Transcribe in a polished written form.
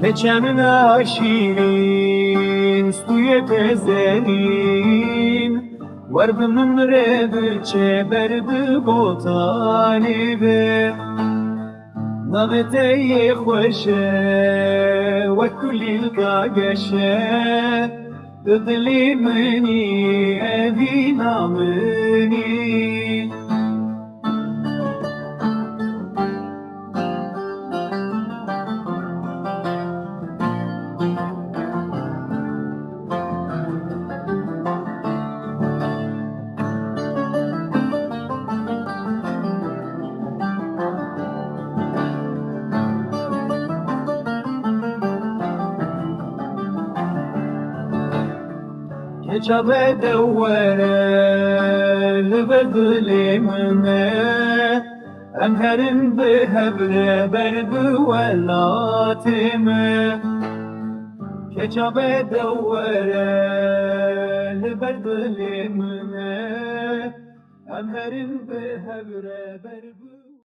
Keçemine şirin suya tezerin Varbının rebiçe berbi botani be Nabeteye خوشه وكل الكاقشه تضلي مني أبينا مني Keçabe devwere libedli mene Emherin bihebre berbi velatime Keçabe devwere libedli mene Emherin bihebre berbi